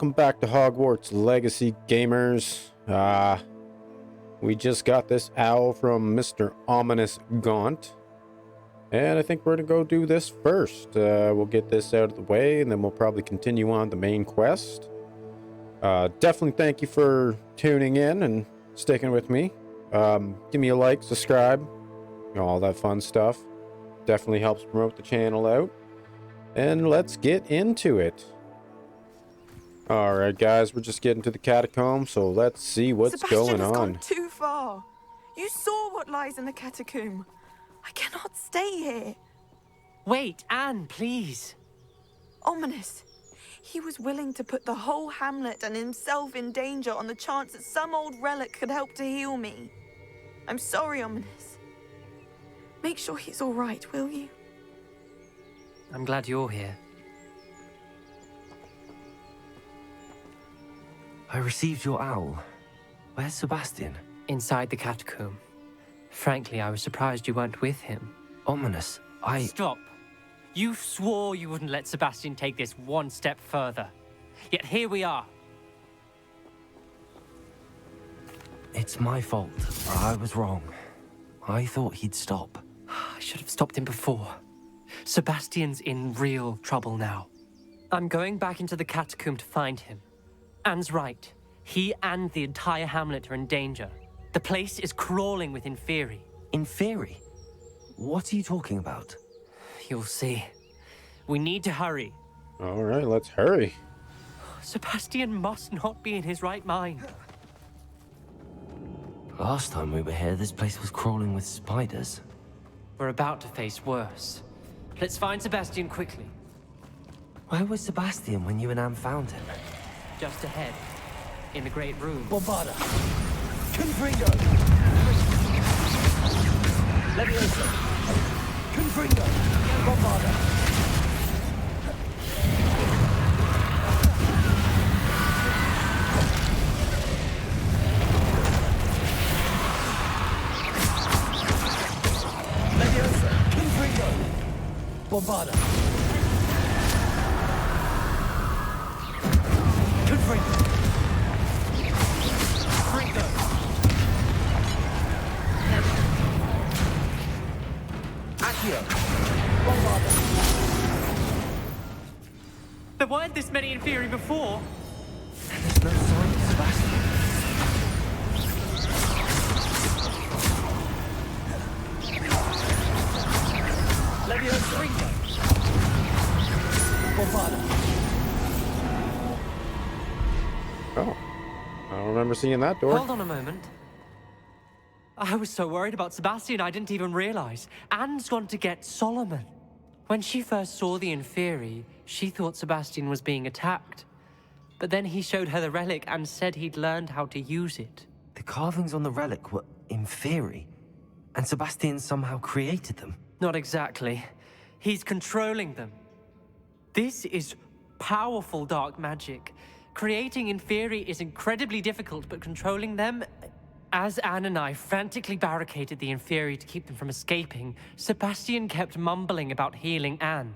welcome back to Hogwarts Legacy, gamers. We just got this owl from Mr. Ominous Gaunt, and I think we're gonna go do this first. We'll get this out of the way, and then we'll probably continue on the main quest. Definitely thank you for tuning in and sticking with me. Give me a like, subscribe, all that fun stuff. Definitely helps promote the channel out. And let's get into it. Alright guys, we're just getting to the catacomb, so let's see what's Sebastian going has on. gone too far. You saw what lies in the catacomb. I cannot stay here. Wait, Anne, please. Ominous. He was willing to put the whole hamlet and himself in danger on the chance that some old relic could help to heal me. I'm sorry, Ominous. Make sure he's all right, will you? I'm glad you're here. I received your owl. Where's Sebastian? Inside the catacomb. Frankly, I was surprised you weren't with him. Ominous, Stop. You swore you wouldn't let Sebastian take this one step further. Yet here we are. It's my fault. I was wrong. I thought he'd stop. I should have stopped him before. Sebastian's in real trouble now. I'm going back into the catacomb to find him. Anne's right. He and the entire hamlet are in danger. The place is crawling with Inferi. Inferi? What are you talking about? You'll see. We need to hurry. Alright, let's hurry. Sebastian must not be in his right mind. Last time we were here, this place was crawling with spiders. We're about to face worse. Let's find Sebastian quickly. Where was Sebastian when you and Anne found him? Just ahead. In the Great Room. Bombarda! Confringo! Leviosa! Confringo! Bombarda! Leviosa! Confringo! Bombarda! Confringo! There weren't this many Inferi before. There's no sign of Sebastian. Leviosa! Ringo! Bombarda! Oh, I don't remember seeing that door. Hold on a moment. I was so worried about Sebastian, I didn't even realize. Anne's gone to get Solomon. When she first saw the Inferi, she thought Sebastian was being attacked. But then he showed her the relic and said he'd learned how to use it. The carvings on the relic were Inferi, and Sebastian somehow created them. Not exactly. He's controlling them. This is powerful dark magic. Creating Inferi is incredibly difficult, but controlling them... As Anne and I frantically barricaded the Inferi to keep them from escaping, Sebastian kept mumbling about healing Anne.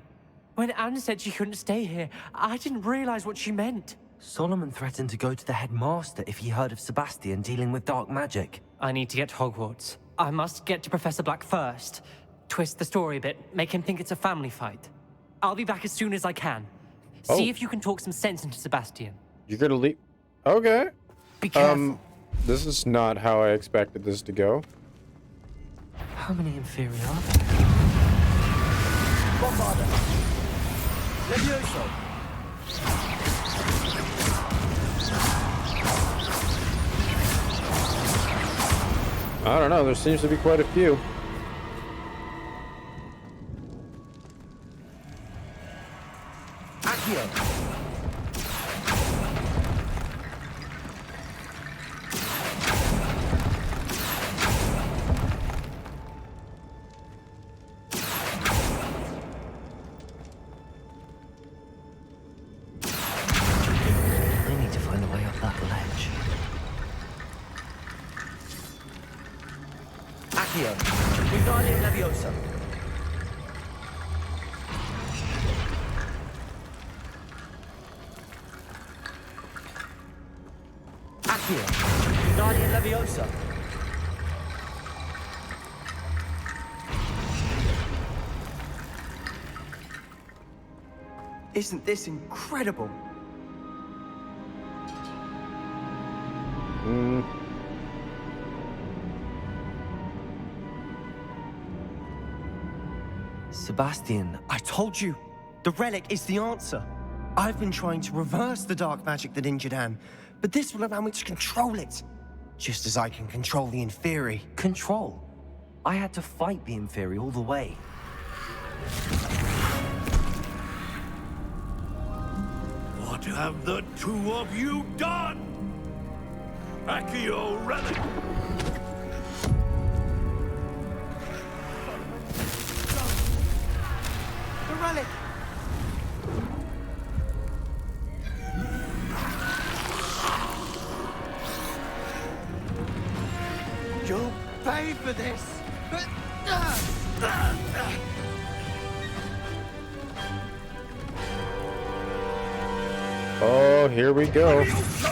When Anne said she couldn't stay here, I didn't realize what she meant. Solomon threatened to go to the headmaster if he heard of Sebastian dealing with dark magic. I need to get to Hogwarts. I must get to Professor Black first. Twist the story a bit, make him think it's a family fight. I'll be back as soon as I can. See if you can talk some sense into Sebastian. You're gonna leave? Okay. Be careful. This is not how I expected this to go. How many Inferi are there? Bombarda! Levioso! I don't know, there seems to be quite a few. Accio! I need to find a way up that ledge. Accio! Wingardium Leviosa! Accio. Guardian Leviosa. Isn't this incredible? Sebastian, I told you, the relic is the answer. I've been trying to reverse the dark magic that injured Anne, but this will allow me to control it. Just as I can control the Inferi. control. I had to fight the Inferi all the way. What have the two of you done? Accio relic! The relic! You'll pay for this! Oh, here we go. The two of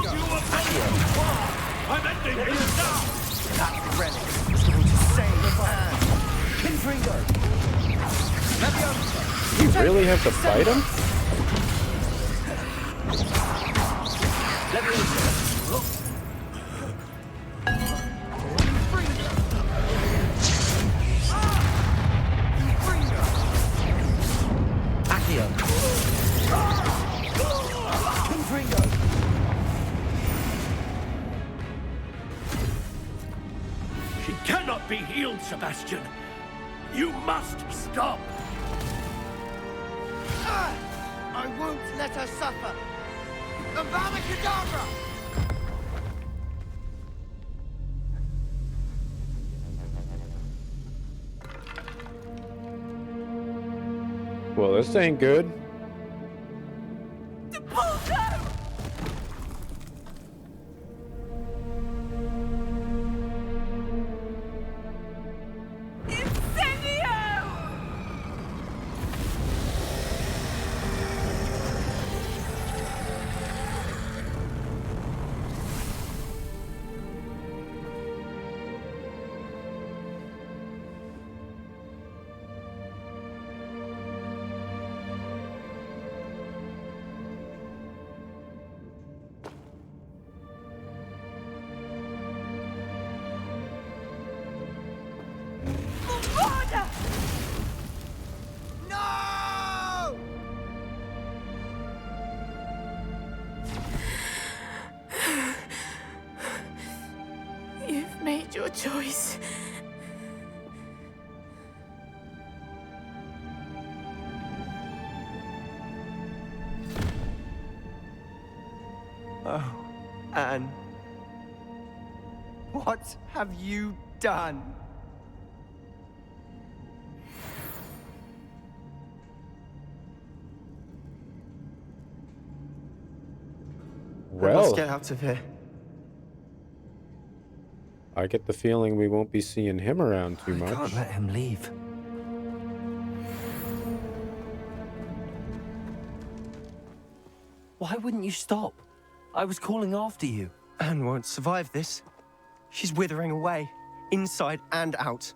you are paying far! I'm ending this now! That relic is going to save Anne! Confringo! Leviosa! We really have to fight him? Accio. She cannot be healed, Sebastian. You must stop. I won't let her suffer! Avada Kedavra! Well, this ain't good. No! You've made your choice. Oh, Anne. What have you done? I must Well, get out of here. I get the feeling we won't be seeing him around too I much. can't let him leave. Why wouldn't you stop? I was calling after you. Anne won't survive this. She's withering away, inside and out.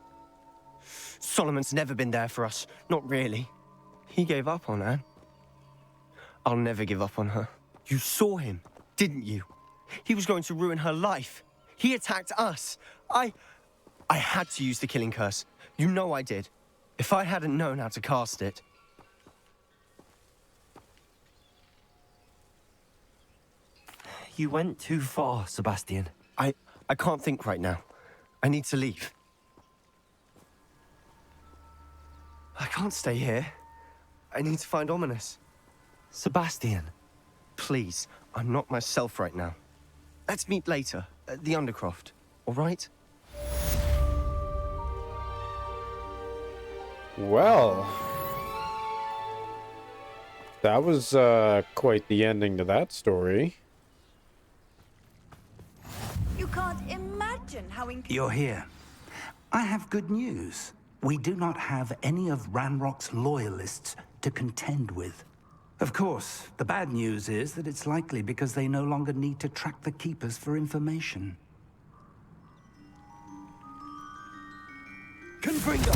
Solomon's never been there for us, not really. He gave up on Anne. I'll never give up on her. You saw him, didn't you? He was going to ruin her life. He attacked us. I had to use the killing curse. You know I did. If I hadn't known how to cast it. You went too far, Sebastian. I can't think right now. I need to leave. I can't stay here. I need to find Ominous. Sebastian. Please, I'm not myself right now. Let's meet later at the Undercroft, all right? Well, that was quite the ending to that story. You can't imagine how You're here. I have good news. We do not have any of Ranrock's loyalists to contend with. Of course, the bad news is that it's likely because they no longer need to track the keepers for information. Confringo!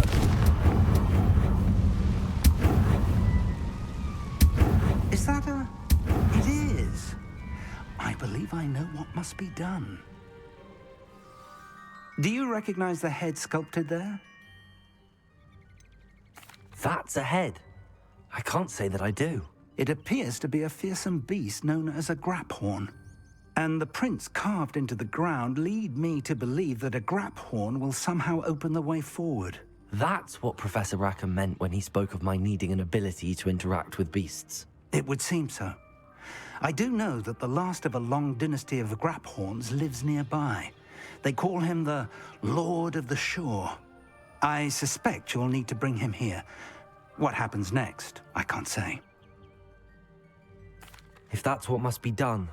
Is that a... It is. I believe I know what must be done. Do you recognize the head sculpted there? That's a head. I can't say that I do. It appears to be a fearsome beast known as a graphorn. And the prints carved into the ground lead me to believe that a graphorn will somehow open the way forward. That's what Professor Rackham meant when he spoke of my needing an ability to interact with beasts. It would seem so. I do know that the last of a long dynasty of graphorns lives nearby. They call him the Lord of the Shore. I suspect you'll need to bring him here. What happens next, I can't say. If that's what must be done,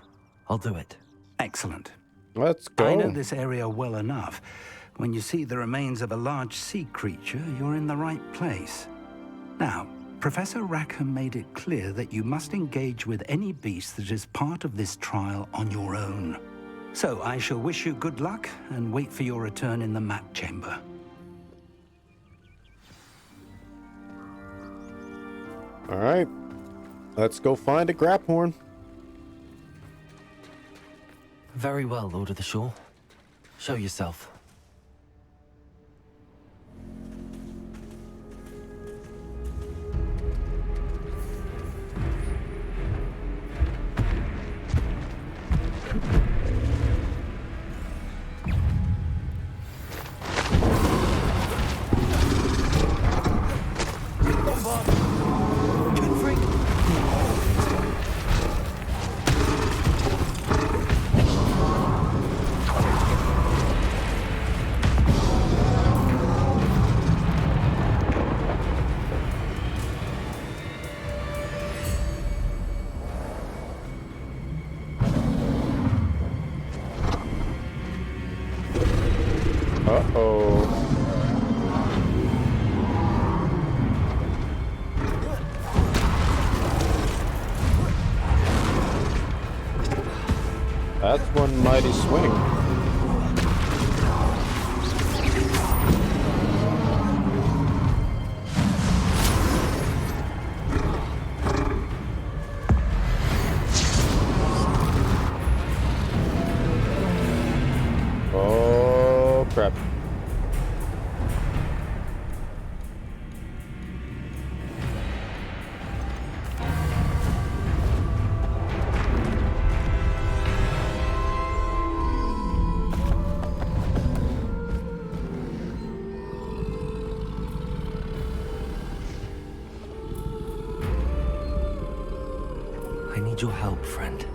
I'll do it. Excellent. Let's go. I know this area well enough. When you see the remains of a large sea creature, you're in the right place. Now, Professor Rackham made it clear that you must engage with any beast that is part of this trial on your own. So I shall wish you good luck and wait for your return in the map chamber. All right. Let's go find a graphorn. Very well, Lord of the Shore. Show yourself. Uh-oh. That's one mighty swing. Oh, crap. I need your help, friend.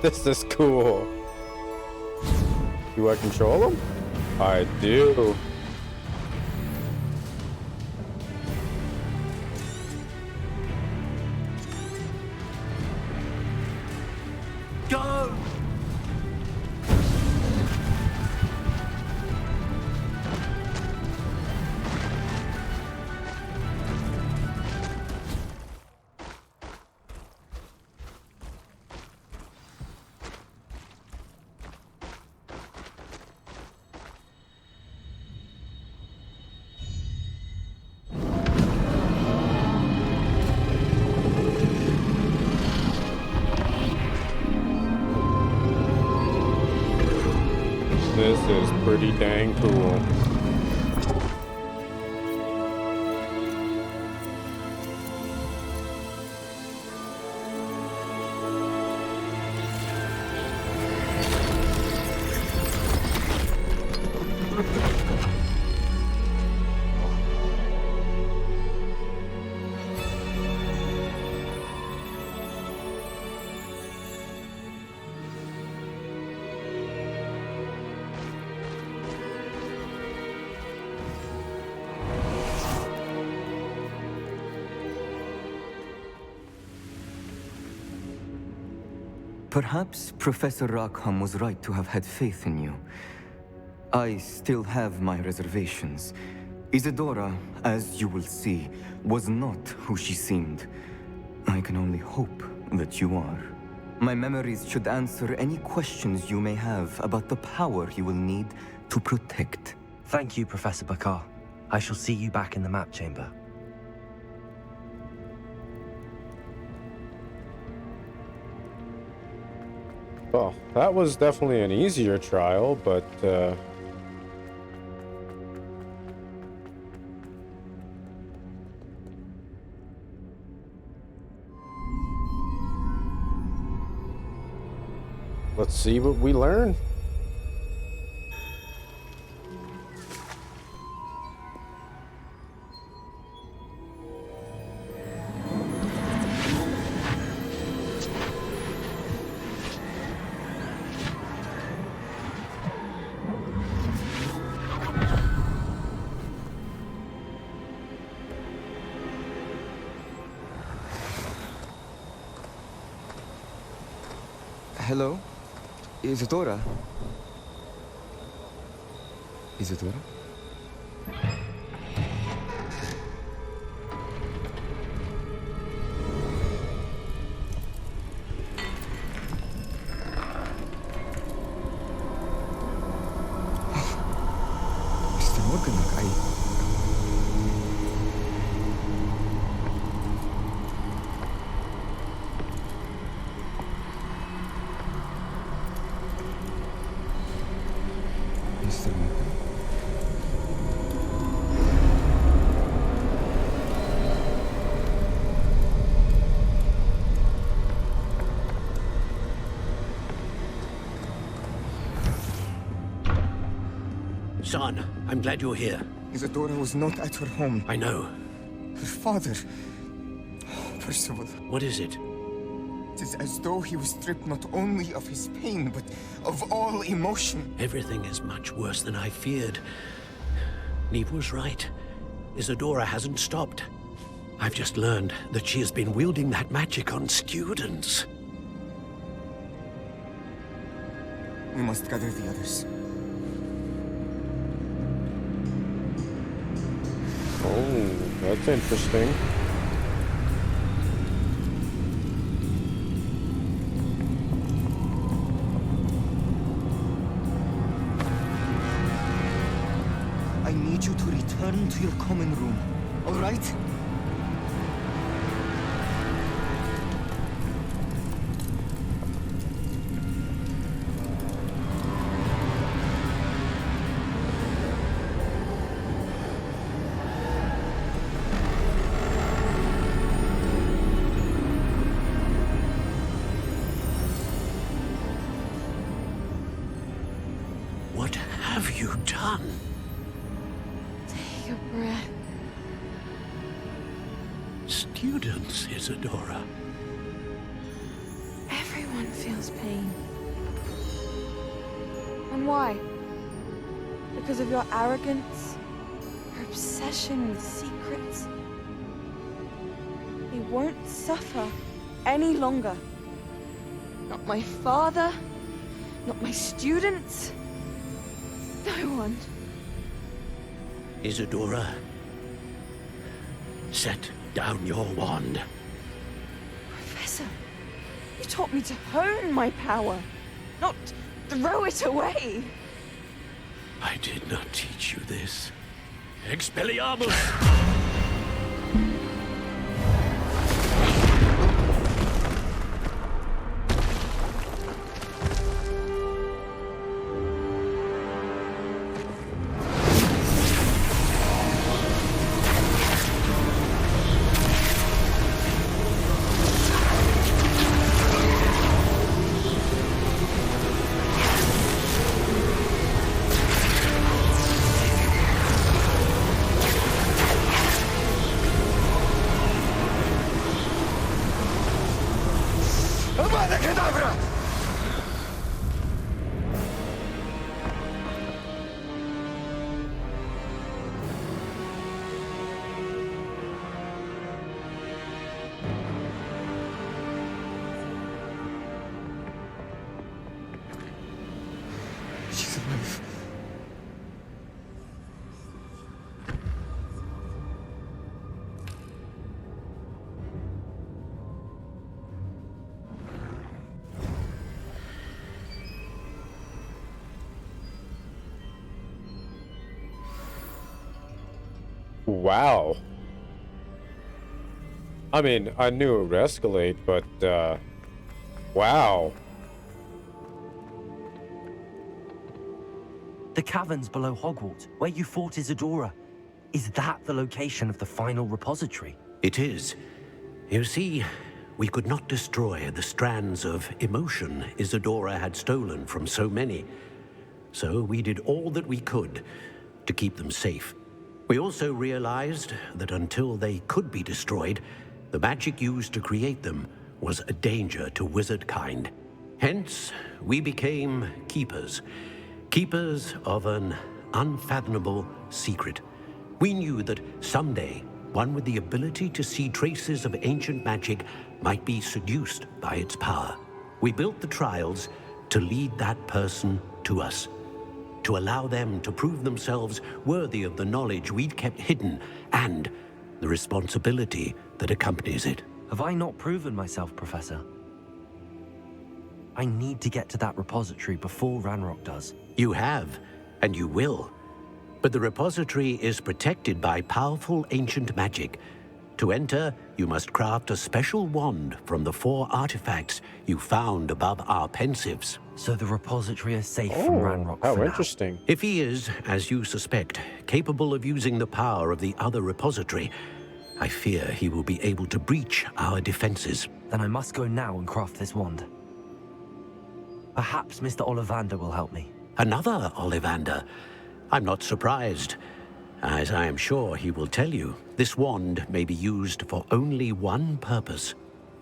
This is cool. Do I control him? I do. Go! This is pretty dang cool. Perhaps Professor Rackham was right to have had faith in you. I still have my reservations. Isadora, as you will see, was not who she seemed. I can only hope that you are. My memories should answer any questions you may have about the power you will need to protect. Thank you, Professor Bakar. I shall see you back in the map chamber. Well, that was definitely an easier trial, but let's see what we learn. Hello? Isadora? Isadora? Mr. Morganach, Mr. Morgan? Son, I'm glad you're here. Isadora was not at her home. I know. Her father... Percival. What is it? It is as though he was stripped not only of his pain, but of all emotion. Everything is much worse than I feared. Neve was right. Isadora hasn't stopped. I've just learned that she has been wielding that magic on students. We must gather the others. Oh, that's interesting. I need you to return to your common room, all right? What have you done? Take a breath. Students, Isadora. Everyone feels pain. And why? Because of your arrogance? Your obsession with secrets? They won't suffer any longer. Not my father, not my students, no one. Isadora, set down your wand. Professor, you taught me to hone my power, not throw it away. I did not teach you this. Expelliarmus! Wow. I mean, I knew it would escalate, but, wow. The caverns below Hogwarts, where you fought Isadora. Is that the location of the final repository? It is. You see, we could not destroy the strands of emotion Isadora had stolen from so many. So we did all that we could to keep them safe. We also realized that until they could be destroyed, the magic used to create them was a danger to wizard kind. Hence, we became keepers. Keepers of an unfathomable secret. We knew that someday, one with the ability to see traces of ancient magic might be seduced by its power. We built the trials to lead that person to us, to allow them to prove themselves worthy of the knowledge we'd kept hidden and the responsibility that accompanies it. Have I not proven myself, Professor? I need to get to that repository before Ranrock does. You have, and you will. But the repository is protected by powerful ancient magic. To enter, you must craft a special wand from the 4 artifacts you found above our pensives. So the repository is safe from Ranrock for how now. interesting. If he is, as you suspect, capable of using the power of the other repository, I fear he will be able to breach our defenses. Then I must go now and craft this wand. Perhaps Mr. Ollivander will help me. Another Ollivander? I'm not surprised. As I am sure he will tell you, this wand may be used for only one purpose.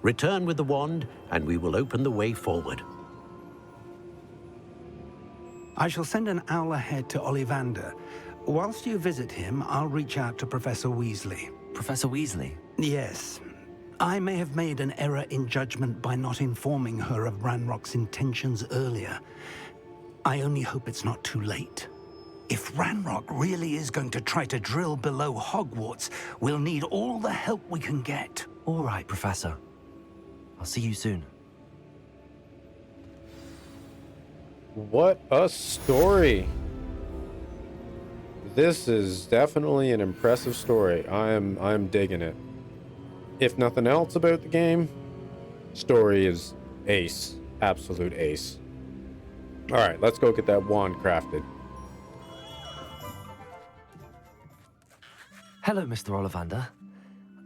Return with the wand, and we will open the way forward. I shall send an owl ahead to Ollivander. Whilst you visit him, I'll reach out to Professor Weasley. Professor Weasley? Yes. I may have made an error in judgment by not informing her of Ranrock's intentions earlier. I only hope it's not too late. If Ranrock really is going to try to drill below Hogwarts, we'll need all the help we can get. All right, Professor. I'll see you soon. What a story. This is definitely an impressive story. I'm digging it. If nothing else about the game, story is ace. Absolute ace. All right, let's go get that wand crafted. Hello, Mr. Ollivander.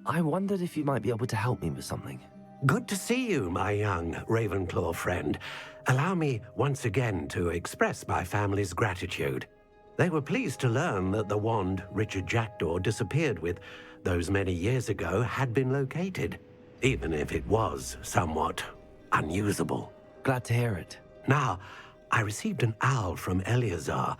I wondered if you might be able to help me with something. Good to see you, my young Ravenclaw friend. Allow me once again to express my family's gratitude. They were pleased to learn that the wand Richard Jackdaw disappeared with those many years ago had been located, even if it was somewhat unusable. Glad to hear it. Now, I received an owl from Eleazar,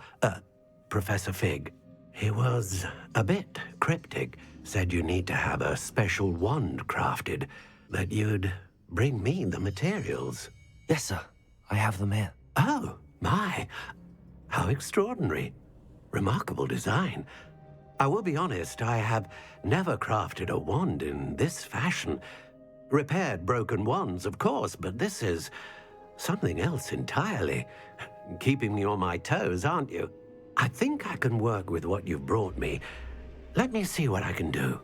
Professor Fig. He was a bit cryptic, said you need to have a special wand crafted, that you'd bring me the materials. Yes, sir. I have them here. Oh, my. How extraordinary. Remarkable design. I will be honest, I have never crafted a wand in this fashion. Repaired broken wands, of course, but this is something else entirely. Keeping me on my toes, aren't you? I think I can work with what you've brought me. Let me see what I can do.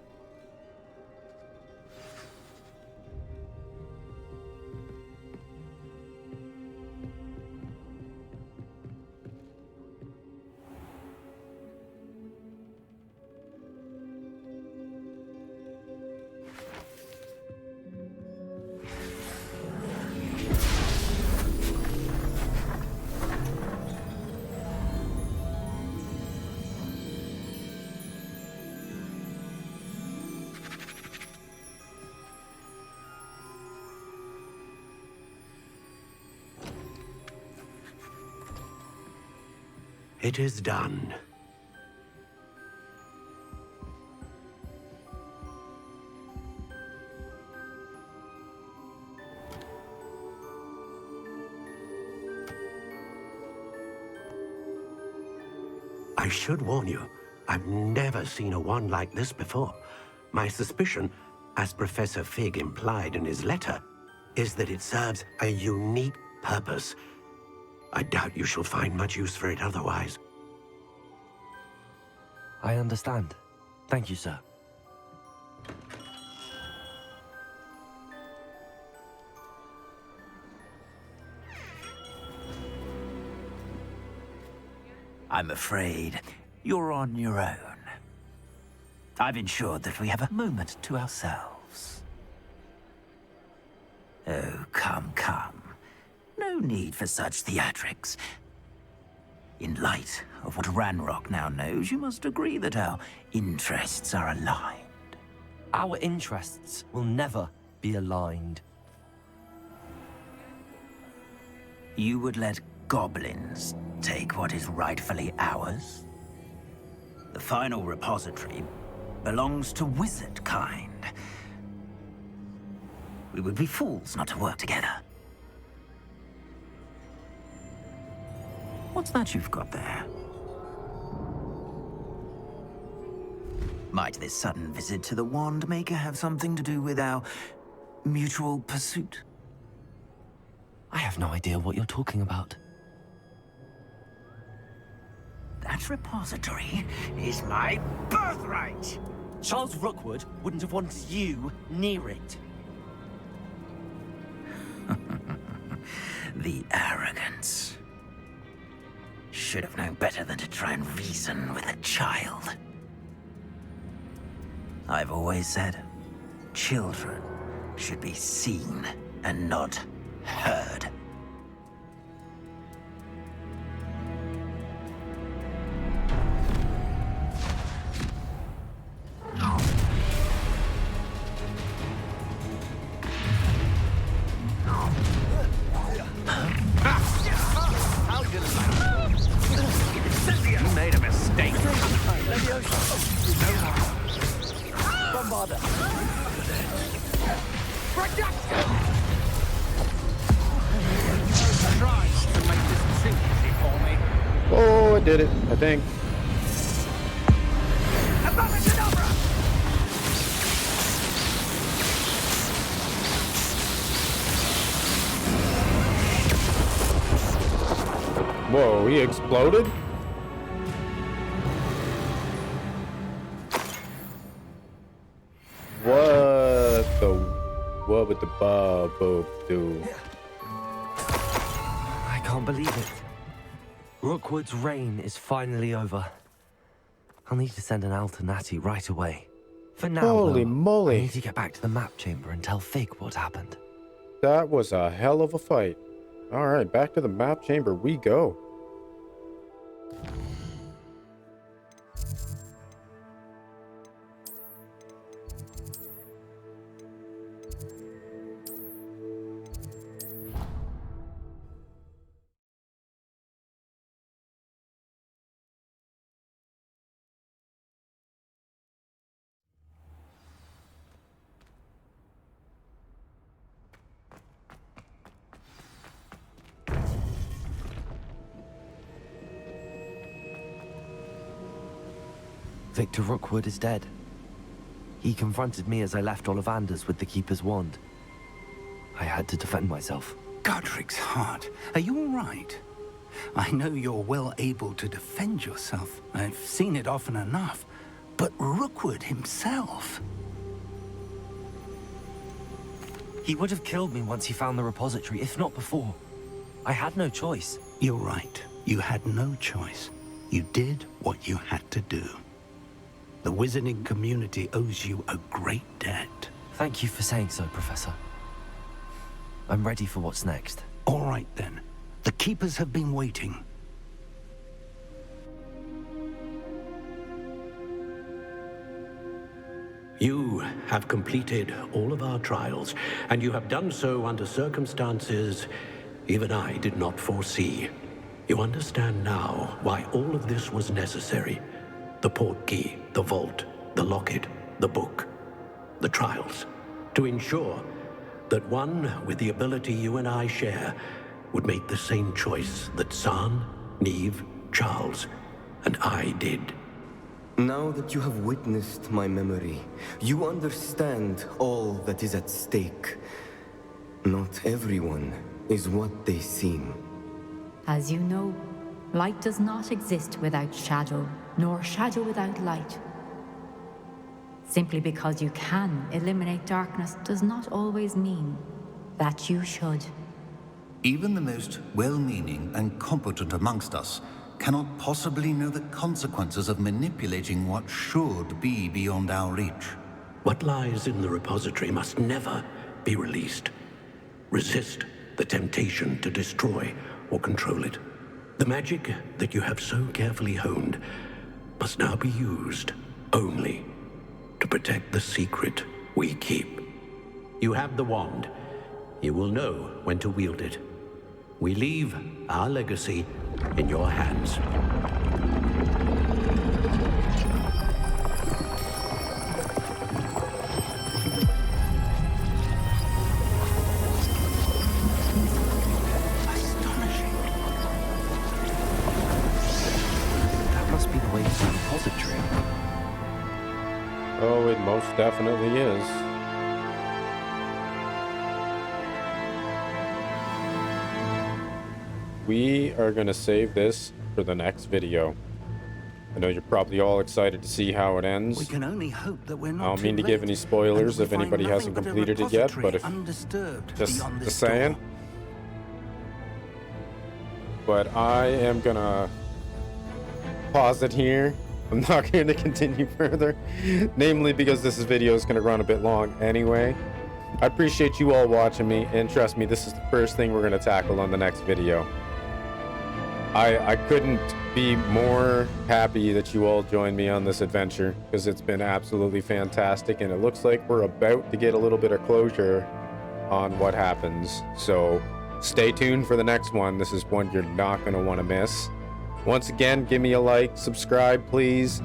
It is done. I should warn you, I've never seen a wand like this before. My suspicion, as Professor Fig implied in his letter, is that it serves a unique purpose. I doubt you shall find much use for it otherwise. I understand. Thank you, sir. I'm afraid you're on your own. I've ensured that we have a moment to ourselves. Oh, come, come. No need for such theatrics. In light of what Ranrock now knows, you must agree that our interests are aligned. Our interests will never be aligned. You would let goblins take what is rightfully ours? The final repository belongs to wizard kind. We would be fools not to work together. What's that you've got there? Might this sudden visit to the Wand Maker have something to do with our mutual pursuit? I have no idea what you're talking about. That repository is my birthright! Charles Rookwood wouldn't have wanted you near it. The arrogance. Should have known better than to try and reason with a child. I've always said, children should be seen and not heard. You made a mistake. Oh, I did it, I think. Whoa, he exploded? What would the bubble do? I can't believe it. Rookwood's reign is finally over. I'll need to send an owl to Natty right away. For now, Holy though, moly. I need to get back to the map chamber and tell Fig what happened. That was a hell of a fight. Alright, back to the map chamber we go. Victor Rookwood is dead. He confronted me as I left Ollivander's with the Keeper's wand. I had to defend myself. Godric's heart, are you all right? I know you're well able to defend yourself. I've seen it often enough. But Rookwood himself... He would have killed me once he found the repository, if not before. I had no choice. You're right. You had no choice. You did what you had to do. The wizarding community owes you a great debt. Thank you for saying so, Professor. I'm ready for what's next. All right, then. The Keepers have been waiting. You have completed all of our trials, and you have done so under circumstances even I did not foresee. You understand now why all of this was necessary. The portkey, the vault, the locket, the book, the trials. To ensure that one with the ability you and I share would make the same choice that San, Neve, Charles, and I did. Now that you have witnessed my memory, you understand all that is at stake. Not everyone is what they seem. As you know, light does not exist without shadow, nor shadow without light. Simply because you can eliminate darkness does not always mean that you should. Even the most well-meaning and competent amongst us cannot possibly know the consequences of manipulating what should be beyond our reach. What lies in the repository must never be released. Resist the temptation to destroy or control it. The magic that you have so carefully honed must now be used only to protect the secret we keep. You have the wand. You will know when to wield it. We leave our legacy in your hands. Astonishing. That must be the way to the repository. Oh, it most definitely is. We are going to save this for the next video. I know you're probably all excited to see how it ends. We can only hope that we're not I don't mean to give any spoilers if anybody hasn't completed it yet, but if just saying. But I am gonna pause it here. I'm not going to continue further, namely because this video is going to run a bit long anyway. I appreciate you all watching me, and trust me, this is the first thing we're going to tackle on the next video. I couldn't be more happy that you all joined me on this adventure, because it's been absolutely fantastic, and it looks like we're about to get a little bit of closure on what happens. So stay tuned for the next one. This is one you're not going to want to miss. Once again, give me a like, subscribe, please.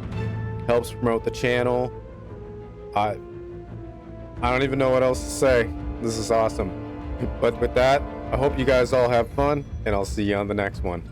Helps promote the channel. I don't even know what else to say. This is awesome. But with that, I hope you guys all have fun, and I'll see you on the next one.